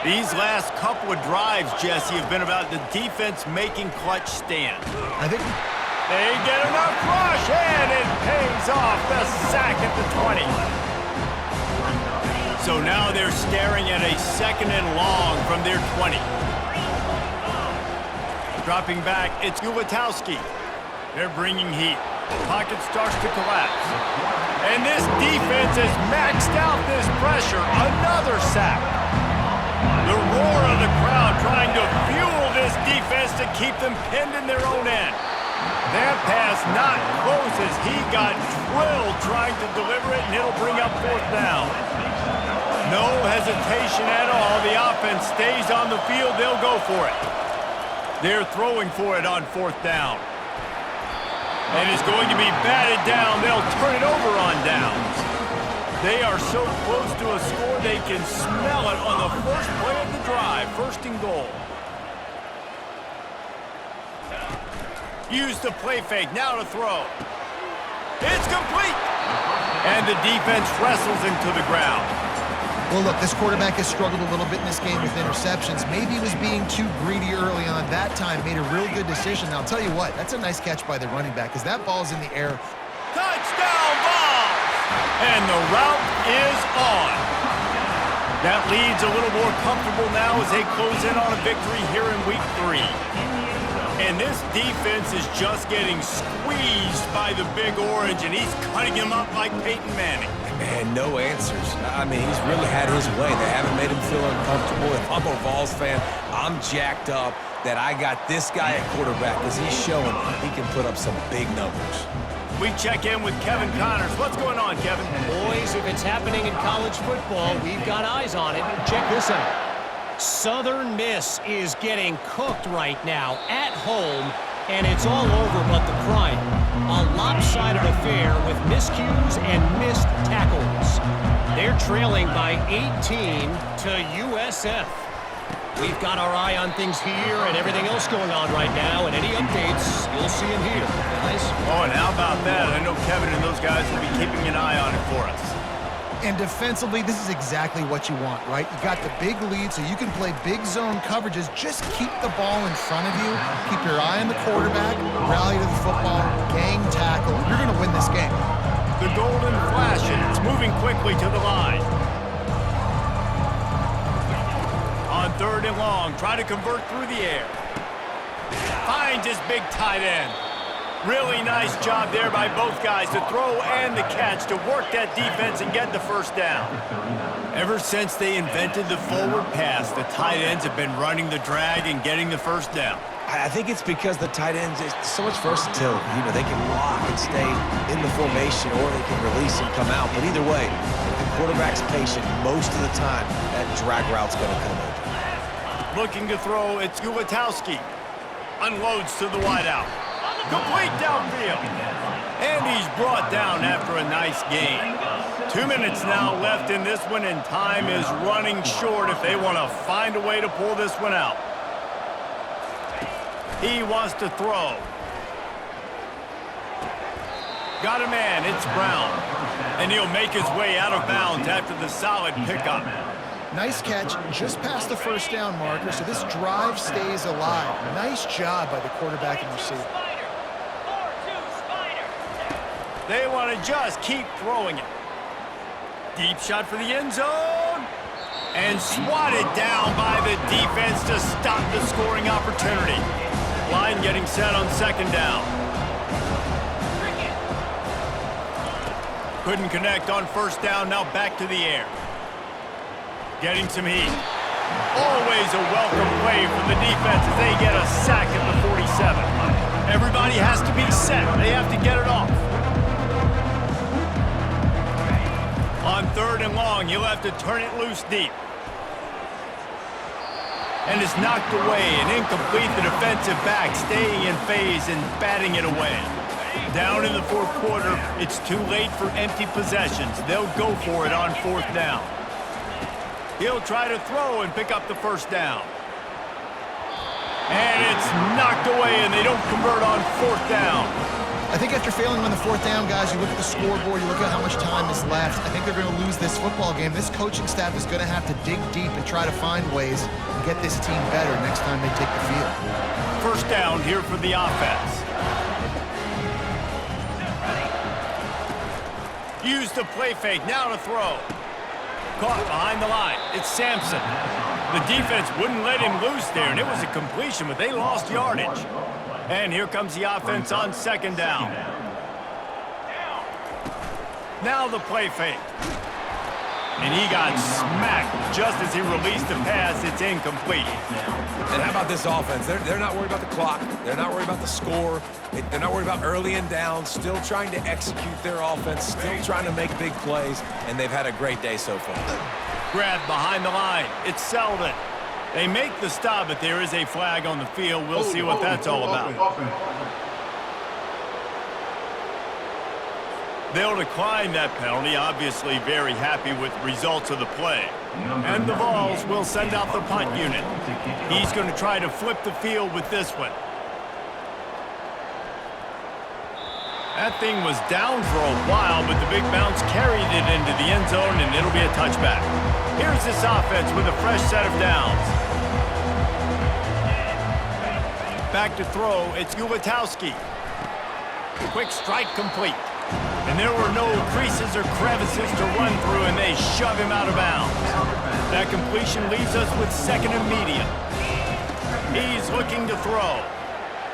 These last couple of drives, Jesse, have been about the defense making clutch stands.
I think
they get enough rush, and it pays off. The sack at the 20. So now they're staring at a 2nd and long from their 20. Dropping back, it's Ulatowski. They're bringing heat. Pocket starts to collapse. And this defense has maxed out this pressure. Another sack. The roar of the crowd trying to fuel this defense to keep them pinned in their own end. That pass not close as he got drilled trying to deliver it, and it'll bring up 4th down. No hesitation at all. The offense stays on the field. They'll go for it. They're throwing for it on 4th down. And it's going to be batted down. They'll turn it over on downs. They are so close to a score, they can smell it on the first play of the drive. 1st and goal. Use the play fake, now to throw. It's complete! And the defense wrestles him to the ground.
Well, look, this quarterback has struggled a little bit in this game with interceptions. Maybe he was being too greedy early on. That time made a real good decision. Now, I'll tell you what, that's a nice catch by the running back because that ball's in the air.
Touchdown, Vols! And the route is on. That lead's a little more comfortable now as they close in on a victory here in Week 3. And this defense is just getting squeezed by the Big Orange, and he's cutting him up like Peyton Manning.
Man, no answers. I mean, he's really had his way. They haven't made him feel uncomfortable. If I'm a Vols fan, I'm jacked up that I got this guy at quarterback because he's showing he can put up some big numbers.
We check in with Kevin Connors. What's going on, Kevin?
Boys, if it's happening in college football, we've got eyes on it. Check this out. Southern Miss is getting cooked right now at home, and it's all over but the crying. A lopsided affair with miscues and missed tackles. They're trailing by 18 to USF. We've got our eye on things here and everything else going on right now, and any updates, you'll see them here, guys.
Oh, and how about that? I know Kevin and those guys will be keeping an eye on it for us.
And defensively, this is exactly what you want, right? You got the big lead, so you can play big zone coverages. Just keep the ball in front of you. Keep your eye on the quarterback. Rally to the football. Gang tackle. You're going to win this game.
The golden flash, and it's moving quickly to the line. On 3rd and long, try to convert through the air. Finds his big tight end. Really nice job there by both guys to throw and the catch to work that defense and get the first down. Ever since they invented the forward pass, the tight ends have been running the drag and getting the first down.
I think it's because the tight ends is so much versatility. You know, they can block and stay in the formation, or they can release and come out. But either way, if the quarterback's patient, most of the time, that drag route's going to come open.
Looking to throw, it's Gulatowski. Unloads to the wideout. Complete downfield. And he's brought down after a nice gain. 2 minutes now left in this one, and time is running short if they want to find a way to pull this one out. He wants to throw. Got a man, it's Brown. And he'll make his way out of bounds after the solid pickup.
Nice catch, just past the first down marker, so this drive stays alive. Nice job by the quarterback and receiver.
They want to just keep throwing it. Deep shot for the end zone. And swatted down by the defense to stop the scoring opportunity. Line getting set on 2nd down. Couldn't connect on 1st down, now back to the air. Getting some heat. Always a welcome play from the defense as they get a sack at the 47. Everybody has to be set. They have to get it off. On 3rd and long, you'll have to turn it loose deep. And it's knocked away and incomplete. The defensive back staying in phase and batting it away. Down in the 4th quarter, it's too late for empty possessions. They'll go for it on 4th down. He'll try to throw and pick up the 1st down. And it's knocked away, and they don't convert on 4th down.
I think after failing on the 4th down, guys, you look at the scoreboard, you look at how much time is left. I think they're going to lose this football game. This coaching staff is going to have to dig deep and try to find ways to get this team better next time they take the field.
1st down here for the offense. Use the play fake, now to throw. Caught behind the line. It's Sampson. The defense wouldn't let him loose there, and it was a completion, but they lost yardage. And here comes the offense on 2nd down. Now the play fake. And he got smacked just as he released the pass. It's incomplete.
And how about this offense? They're not worried about the clock. They're not worried about the score. They're not worried about early and down. Still trying to execute their offense. Still trying to make big plays. And they've had a great day so far.
Grab behind the line. It's Selden. They make the stop, but there is a flag on the field. We'll see what that's all about. They'll decline that penalty, obviously very happy with the results of the play. And the Vols will send out the punt unit. He's going to try to flip the field with this one. That thing was down for a while, but the big bounce carried it into the end zone, and it'll be a touchback. Here's this offense with a fresh set of downs. Back to throw, it's Gulatowski. Quick strike complete. And there were no creases or crevices to run through, and they shove him out of bounds. That completion leaves us with 2nd and medium. He's looking to throw.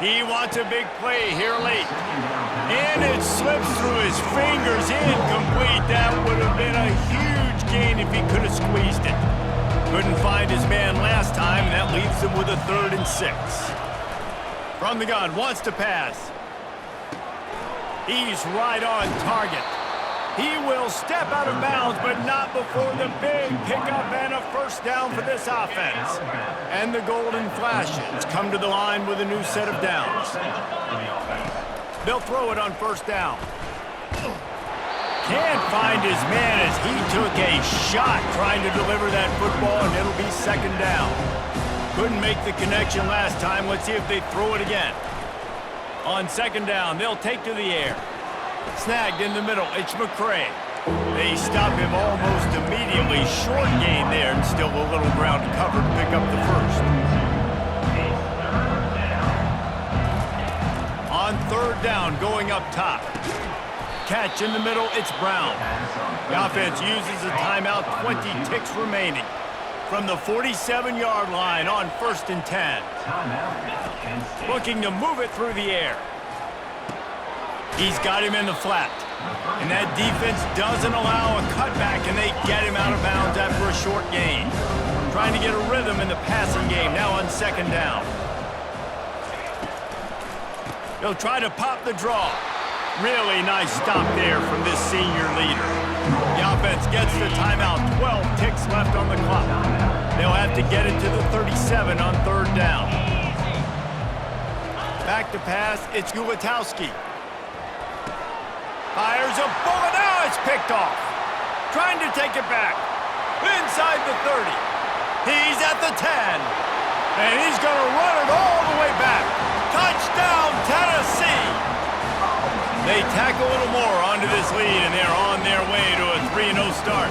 He wants a big play here late. And it slips through his fingers, incomplete. That would have been a huge gain if he could have squeezed it. Couldn't find his man last time, and that leaves him with a 3rd and 6. From the gun, wants to pass. He's right on target. He will step out of bounds, but not before the big pickup and a 1st down for this offense. And the Golden Flashes come to the line with a new set of downs. They'll throw it on 1st down. Can't find his man as he took a shot trying to deliver that football, and it'll be 2nd down. Couldn't make the connection last time. Let's see if they throw it again. On 2nd down, they'll take to the air. Snagged in the middle, it's McCray. They stop him almost immediately. Short gain there and still a little ground to cover to pick up the first. On third down, going up top. Catch in the middle, it's Brown. The offense uses a timeout, 20 ticks remaining. From the 47-yard line on 1st and 10. Looking to move it through the air. He's got him in the flat. And that defense doesn't allow a cutback, and they get him out of bounds after a short gain. Trying to get a rhythm in the passing game, now on 2nd down. He'll try to pop the draw. Really nice stop there from this senior leader. The offense gets the timeout, 12 ticks left on the clock. They'll have to get it to the 37 on 3rd down. Back to pass, it's Gulatowski. Fires a bullet, now it's picked off. Trying to take it back. Inside the 30. He's at the 10. And he's going to run it all the way back. Touchdown, Tennessee! They tack a little more onto this lead, and they're on their way to a 3-0 start.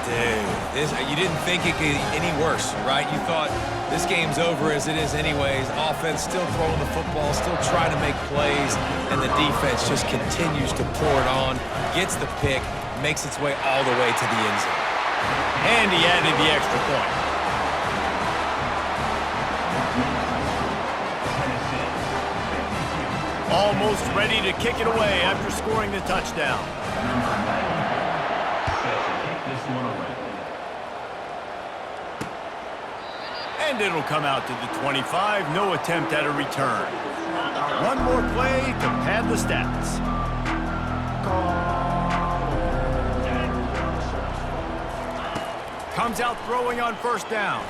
Dude, you didn't think it could get any worse, right? You thought this game's over as it is anyways. Offense still throwing the football, still trying to make plays, and the defense just continues to pour it on, gets the pick, makes its way all the way to the end zone.
And he added the extra point. Almost ready to kick it away after scoring the touchdown. And it'll come out to the 25. No attempt at a return. One more play to pad the stats. Comes out throwing on 1st down.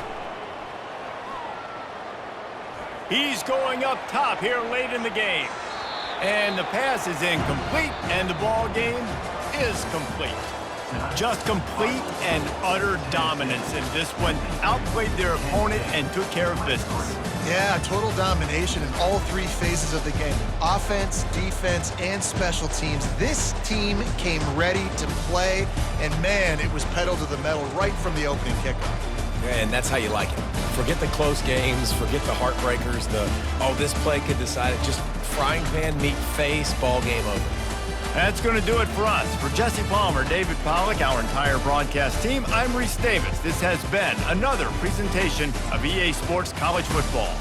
He's going up top here late in the game. And the pass is incomplete, and the ball game is complete. Just complete and utter dominance in this one. Outplayed their opponent and took care of business.
Yeah, total domination in all 3 phases of the game. Offense, defense, and special teams. This team came ready to play, and man, it was pedal to the metal right from the opening kickoff.
And that's how you like it. Forget the close games, forget the heartbreakers, this play could decide it. Just frying pan, meat face, ball game over.
That's going to do it for us. For Jesse Palmer, David Pollack, our entire broadcast team, I'm Reese Davis. This has been another presentation of EA Sports College Football.